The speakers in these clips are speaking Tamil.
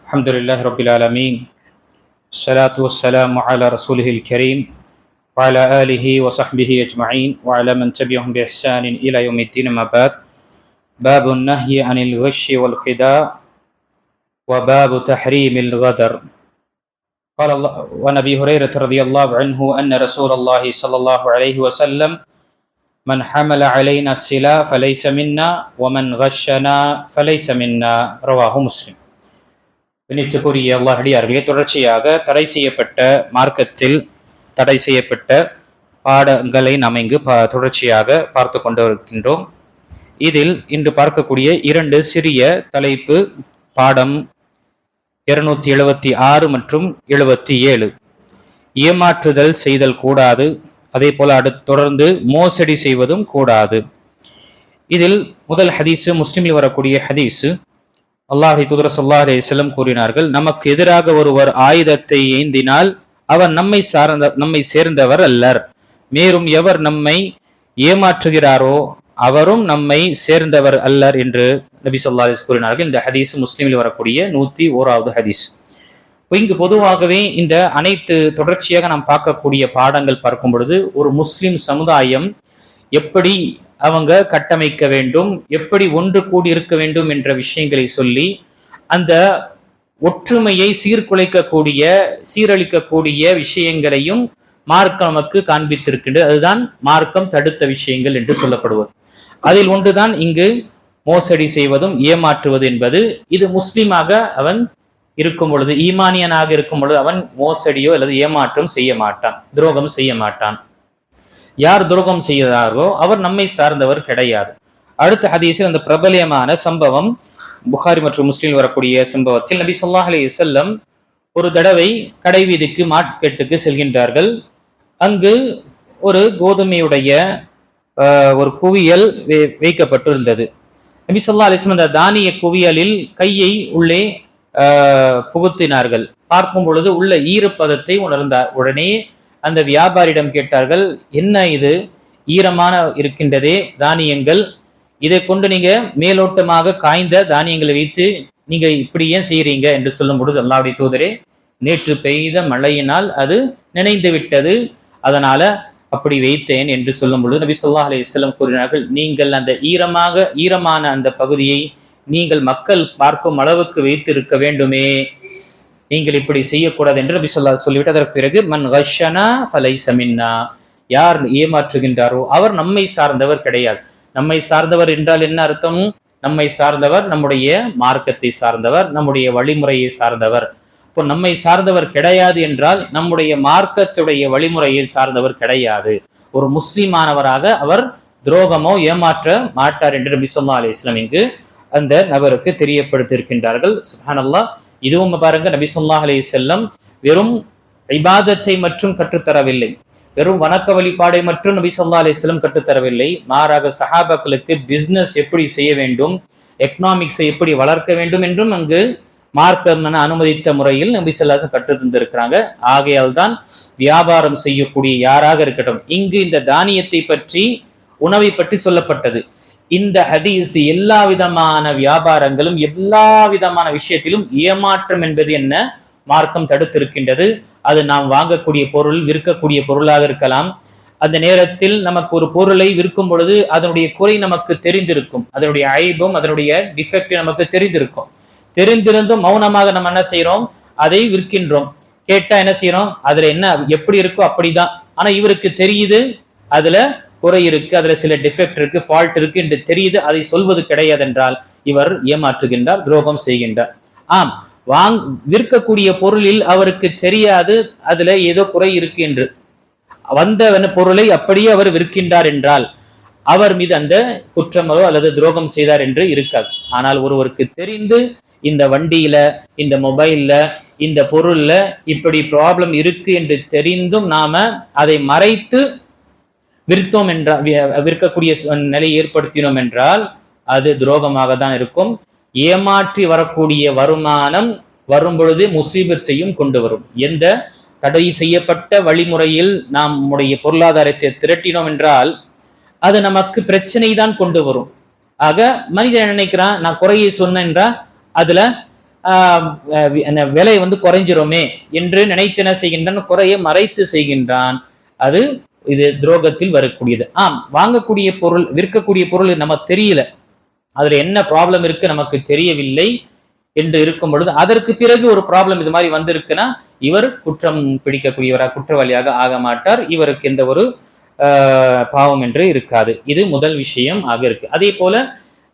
الحمد لله رب العالمين الصلاة والسلام على رسوله الكريم وعلى آله وصحبه أجمعين وعلى من تبعهم بإحسان إلى يوم الدين. ما بعد. باب النهي عن الغش والخداع وباب تحريم الغدر. قال الله وعن أبي هريرة رضي الله عنه أن رسول الله صلى الله عليه وسلم من حمل علينا السلاح فليس منا ومن غشنا فليس منا. رواه مسلم. நிச்சயக்குரிய அல்லாஹ் அடியார்களே, தொடர்ச்சியாக தடை செய்யப்பட்ட மார்க்கத்தில் தடை செய்யப்பட்ட பாடங்களை நாம் இங்கு தொடர்ச்சியாக பார்த்து கொண்டு இருக்கின்றோம். இதில் இன்று பார்க்கக்கூடிய இரண்டு சிறிய தலைப்பு பாடம் 276 மற்றும் 77. ஏமாற்றுதல் செய்தல் கூடாது, அதே போல தொடர்ந்து மோசடி செய்வதும் கூடாது. இதில் முதல் ஹதீஸு முஸ்லிமில் வரக்கூடிய ஹதீஸு, அல்லாஹ் தூதர் ஸல்லல்லாஹு அலைஹி வஸல்லம் கூறினார்கள், நமக்கு எதிராக ஒருவர் ஆயுதத்தை ஏந்தினால் அவர் நம்மை சேர்ந்தவர் அல்லர். மேலும் எவர் நம்மை ஏமாற்றுகிறாரோ அவரும் நம்மை சேர்ந்தவர் அல்லர் என்று நபி ஸல்லல்லாஹு அலைஹி வஸல்லம் கூறினார்கள். இந்த ஹதீஸ் முஸ்லிமில் வரக்கூடிய 101வது ஹதீஸ். இங்கு பொதுவாகவே இந்த அனைத்து தொடர்ச்சியாக நாம் பார்க்கக்கூடிய பாடங்கள் பார்க்கும் பொழுது ஒரு முஸ்லிம் சமுதாயம் எப்படி அவங்க கட்டமைக்க வேண்டும், எப்படி ஒன்று கூடி இருக்க வேண்டும் என்ற விஷயங்களை சொல்லி அந்த ஒற்றுமையை சீரழிக்கக்கூடிய விஷயங்களையும் மார்க்கம் நமக்கு காண்பித்திருக்கின்றது. அதுதான் மார்க்கம் தடுத்த விஷயங்கள் என்று சொல்லப்படுவது. அதில் ஒன்றுதான் இங்கு மோசடி செய்வதும் ஏமாற்றுவது என்பது. இது முஸ்லிமாக அவன் இருக்கும் பொழுது, ஈமானியனாக இருக்கும் பொழுது அவன் மோசடியோ அல்லது ஏமாற்றம் செய்ய மாட்டான், துரோகம் செய்ய மாட்டான். யார் துரோகம் செய்கிறார்களோ அவர் நம்மை சார்ந்தவர் கிடையாது. அடுத்த ஹதீஸில் அந்த பிரபலியமான சம்பவம், புகாரி மற்றும் முஸ்லிம் வரக்கூடிய சம்பவத்தில், நபி ஸல்லல்லாஹு அலைஹி வஸல்லம் ஒரு தடவை கடை வீதிக்கு மார்க்கெட்டுக்கு செல்கின்றார்கள். அங்கு ஒரு கோதுமையுடைய ஒரு குவியல் வைக்கப்பட்டிருந்தது. நபி ஸல்லல்லாஹு அலைஹி வஸல்லம் அந்த தானிய குவியலில் கையை உள்ளே புகுத்தினார்கள். பார்க்கும் பொழுது உள்ள ஈரப்பதத்தை உணர்ந்தார். உடனே அந்த வியாபாரியிடம் கேட்டார்கள், என்ன இது ஈரமான இருக்கின்றதே தானியங்கள், இதை கொண்டு நீங்க மேலோட்டமாக காய்ந்த தானியங்களை வைத்து நீங்க இப்படி ஏன் செய்யறீங்க என்று சொல்லும் பொழுது, அல்லாஹ்வுடைய தூதரே, நேற்று பெய்த மழையினால் அது நினைந்து விட்டது, அதனால அப்படி வைத்தேன் என்று சொல்லும் பொழுது நபி ஸல்லல்லாஹு அலைஹி வஸல்லம் கூறினார்கள், நீங்கள் அந்த ஈரமான அந்த பகுதியை நீங்கள் மக்கள் பார்க்கும் அளவுக்கு வைத்து இருக்க வேண்டுமே, நீங்கள் இப்படி செய்யக்கூடாது என்று நபி ஸல்லல்லாஹு அலைஹி வஸல்லம் சொல்லிவிட்டு அதற்கு பிறகு மன் கஷனா ஃபலைஸ மின்னா, யார் ஏமாற்றுகின்றாரோ அவர் நம்மை சார்ந்தவர் கிடையாது. நம்மை சார்ந்தவர் என்றால் என்ன அர்த்தம்? நம்மை சார்ந்தவர் நம்முடைய மார்க்கத்தை சார்ந்தவர், நம்முடைய வழிமுறையை சார்ந்தவர். இப்போ நம்மை சார்ந்தவர் கிடையாது என்றால் நம்முடைய மார்க்கத்துடைய வழிமுறையை சார்ந்தவர் கிடையாது. ஒரு முஸ்லிமானவராக அவர் துரோகமோ ஏமாற்ற மாட்டார் என்று நபி ஸல்லல்லாஹு அலைஹி வஸல்லம் இங்கு அந்த நபருக்கு தெரியப்படுத்தியிருக்கின்றார்கள். சுப்ஹானல்லாஹ். இதுவும் பாருங்க, நபி ஸல்லல்லாஹு அலைஹி வஸல்லம் வெறும் இபாதத்தை மற்றும் கற்றுத்தரவில்லை, வெறும் வணக்க வழிபாடை மற்றும் நபி ஸல்லல்லாஹு அலைஹி வஸல்லம் கற்றுத்தரவில்லை. மாறாக சஹாபாக்களுக்கு பிசினஸ் எப்படி செய்ய வேண்டும், எக்கனாமிக்ஸை எப்படி வளர்க்க வேண்டும் என்றும் அங்கு மார்க்கம் அனுமதித்த முறையில் நபி ஸல்லல்லாஹு அலைஹி வஸல்லம் கற்று தந்திருக்கிறாங்க. ஆகையால் தான் வியாபாரம் செய்யக்கூடிய யாராக இருக்கட்டும், இங்கு இந்த தானியத்தை பற்றி, உணவை பற்றி சொல்லப்பட்டது. இந்த ஹதீஸ் எல்லா விதமான வியாபாரங்களும் எல்லா விதமான விஷயத்திலும் ஏமாற்றம் என்பது என்ன மார்க்கம் தடுத்திருக்கின்றது. அது நாம் வாங்கக்கூடிய பொருள், விற்கக்கூடிய பொருளாக இருக்கலாம். அந்த நேரத்தில் நமக்கு ஒரு பொருளை விற்கும் பொழுது அதனுடைய குறை நமக்கு தெரிந்திருக்கும், அதனுடைய ஐபம், அதனுடைய டிஃபெக்ட் நமக்கு தெரிந்திருக்கும். தெரிந்திருந்தும் மௌனமாக நம்ம என்ன செய்யறோம், அதை விற்கின்றோம். கேட்டா என்ன செய்யறோம், அதுல என்ன எப்படி இருக்கோ அப்படிதான். ஆனா இவருக்கு தெரியுது அதுல குறை இருக்கு, அதுல சில டிஃபெக்ட் இருக்கு, ஃபால்ட் இருக்கு என்று தெரியுது, அதை சொல்வது கிடையாது என்றால் இவர் ஏமாற்றுகின்றார், துரோகம் செய்கின்றார். ஆம், விற்கக்கூடிய பொருளில் அவருக்கு தெரியாது அதுல ஏதோ குறை இருக்கு என்று, வந்த பொருளை அப்படியே அவர் விற்கின்றார் என்றால் அவர் மீது அந்த குற்றமோ அல்லது துரோகம் செய்தார் என்று இருக்காது. ஆனால் ஒருவருக்கு தெரிந்து இந்த வண்டியில, இந்த மொபைல்ல, இந்த பொருள்ல இப்படி ப்ராப்ளம் இருக்கு என்று தெரிந்தும் நாம அதை மறைத்து விற்தோம் என்றால், விற்கக்கூடிய நிலை ஏற்படுத்தினோம் என்றால் அது துரோகமாக தான் இருக்கும். ஏமாற்றி வரக்கூடிய வருமானம் வரும் பொழுது முசீபத்தையும் கொண்டு வரும். எந்த தடை செய்யப்பட்ட வழிமுறையில் நாம் நம்முடைய பொருளாதாரத்தை திரட்டினோம் என்றால் அது நமக்கு பிரச்சனை தான் கொண்டு வரும். ஆக மனிதன் நினைக்கிறான், நான் குறையை சொன்னேன்றா அதுல விலை குறைஞ்சிருமே என்று நினைத்து என்ன செய்கின்றான், குறைய மறைத்து செய்கின்றான். அது இது துரோகத்தில் வரக்கூடியது. வாங்கக்கூடிய பொருள், விற்கக்கூடிய பொருள் நமக்கு தெரியல, அதுல என்ன ப்ராப்ளம் இருக்கு நமக்கு தெரியவில்லை என்று இருக்கும் பொழுது, அதற்கு பிறகு ஒரு ப்ராப்ளம் இது மாதிரி வந்திருக்குன்னா இவர் குற்றம் பிடிக்கக்கூடியவராக, குற்றவாளியாக ஆக மாட்டார். இவருக்கு எந்த ஒரு பாவம் என்று இருக்காது. இது முதல் விஷயம் ஆக இருக்கு. அதே போல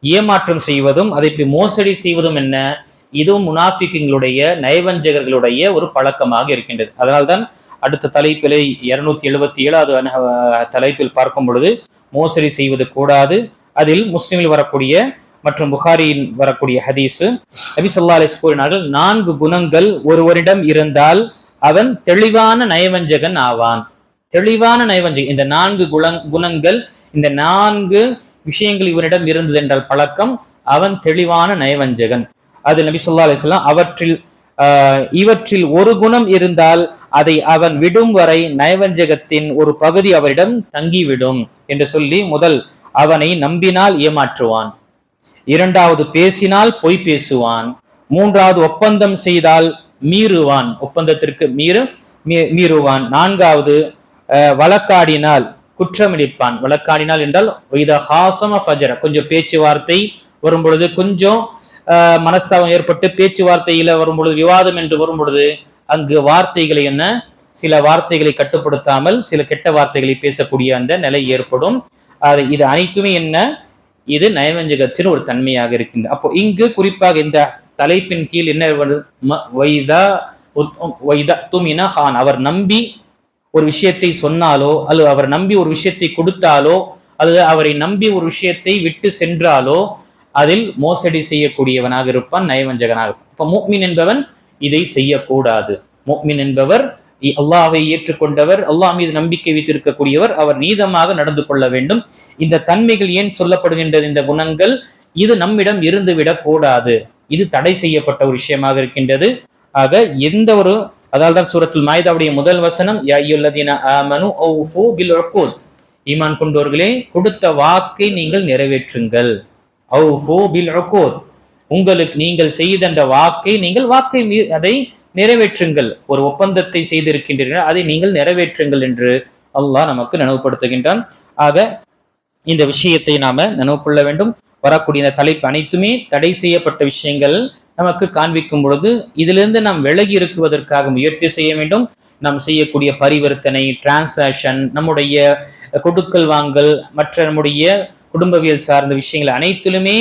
ஏமாற்றம் செய்வதும், அதை மோசடி செய்வதும் என்ன, இதுவும் முனாஃபிக்குகளுடைய, நயவஞ்சகர்களுடைய ஒரு பழக்கமாக இருக்கின்றது. அதனால்தான் அடுத்த தலைப்பிலே 277வது தலைப்பில் பார்க்கும் பொழுது மோசடி செய்வது கூடாது. அதில் முஸ்லிமில் வரக்கூடிய மற்றும் புகாரியில் வரக்கூடிய ஹதீஸ், நபி ஸல்லல்லாஹு அலைஹி வஸல்லம் கூறினார்கள், 4 குணங்கள் ஒருவரிடம் இருந்தால் அவன் தெளிவான நயவஞ்சகன் ஆவான். தெளிவான நயவஞ்சகன். இந்த 4 குணங்கள், இந்த 4 விஷயங்கள் இவனிடம் இருந்தது என்றால் பழக்கம், அவன் தெளிவான நயவஞ்சகன். அது நபி ஸல்லல்லாஹு அலைஹி வஸல்லம் இவற்றில் ஒரு குணம் இருந்தால் அதை அவன் விடும் வரை நயவஞ்சகத்தின் ஒரு பகுதி அவரிடம் தங்கிவிடும் என்று சொல்லி, முதல் அவனை நம்பினால் ஏமாற்றுவான், 2வது பேசினால் பொய் பேசுவான், 3வது ஒப்பந்தம் செய்தால் மீறுவான், ஒப்பந்தத்திற்கு மீறுவான், 4வது வழக்காடினால் குற்றமிழிப்பான். வழக்காடினால் என்றால் கொஞ்சம் பேச்சுவார்த்தை வரும் பொழுது, கொஞ்சம் மனஸ்தாபம் ஏற்பட்டு பேச்சுவார்த்தையில வரும் பொழுது, விவாதம் என்று வரும் பொழுது, அங்கு வார்த்தைகளை சில வார்த்தைகளை கட்டுப்படுத்தாமல் சில கெட்ட வார்த்தைகளை பேசக்கூடிய அந்த நிலை ஏற்படும். இது அனைத்துமே இது நயவஞ்சகத்தின் ஒரு தன்மையாக இருக்கின்றது. அப்போ இங்கு குறிப்பாக இந்த தலைப்பின் கீழ் என்ன, அவர் நம்பி ஒரு விஷயத்தை சொன்னாலோ, அல்லது அவர் நம்பி ஒரு விஷயத்தை கொடுத்தாலோ, அல்லது அவரை நம்பி ஒரு விஷயத்தை விட்டு சென்றாலோ அதில் மோசடி செய்யக்கூடியவனாக இருப்பான், நயவஞ்சகனாக இருப்பான். இப்ப முஃமின் என்பவன் இதை செய்யக்கூடாது. முஃமின் என்பவர் அல்லாஹ்வை ஏற்றுக்கொண்டவர், அல்லாஹ் மீது நம்பிக்கை வைத்திருக்கக்கூடியவர், அவர் நீதமாக நடந்து கொள்ள வேண்டும். இந்த தன்மைகள் ஏன் சொல்லப்படுகின்றது, இந்த குணங்கள், இது நம்மிடம் இருந்துவிடக் கூடாது. இது தடை செய்யப்பட்ட ஒரு விஷயமாக இருக்கின்றது. ஆக எந்த ஒரு, அதால்தான் சூரத்துல் மாயிதாவுடைய முதல் வசனம், யா அய்யுல்லதீன ஆமனு அவ்ஃபு பில் உக்கூத், ஈமான் கொண்டவர்களே கொடுத்த வாக்கை நீங்கள் நிறைவேற்றுங்கள். அவ்ஃபு பில் உக்கூத், உங்களுக்கு நீங்கள் செய்த அந்த வாக்கை, நீங்கள் அதை நிறைவேற்றுங்கள். ஒரு ஒப்பந்தத்தை செய்திருக்கின்றீர்கள், அதை நீங்கள் நிறைவேற்றுங்கள் என்று அல்லாஹ் நமக்கு நினைவுபடுத்துகின்றான். ஆக இந்த விஷயத்தை நாம நினைவு கொள்ள வேண்டும். வரக்கூடிய இந்த தலைப்பு அனைத்துமே தடை செய்யப்பட்ட விஷயங்கள் நமக்கு காண்பிக்கும் பொழுது இதிலிருந்து நாம் விலகி இருக்குவதற்காக முயற்சி செய்ய வேண்டும். நாம் செய்யக்கூடிய பரிவர்த்தனை, டிரான்சாக்ஷன், நம்முடைய கொடுக்கல் வாங்கல், மற்ற நம்முடைய குடும்பவியல் சார்ந்த விஷயங்கள் அனைத்திலுமே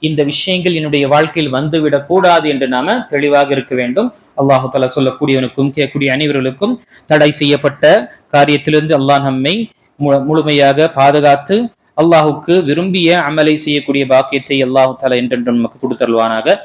இந்த விஷயங்கள் என்னுடைய வாழ்க்கையில் வந்துவிடக் கூடாது என்று நாம தெளிவாக இருக்க வேண்டும். அல்லாஹு தஆலா சொல்லக்கூடியவனுக்கும் கேட்கக்கூடிய அனைவர்களுக்கும் தடை செய்யப்பட்ட காரியத்திலிருந்து அல்லாஹ் நம்மை முழுமையாக பாதுகாத்து அல்லாஹுக்கு விரும்பிய அமலை செய்யக்கூடிய பாக்கியத்தை அல்லாஹு தஆலா என்றென்றும் நமக்கு கொடுத்தருள்வானாக.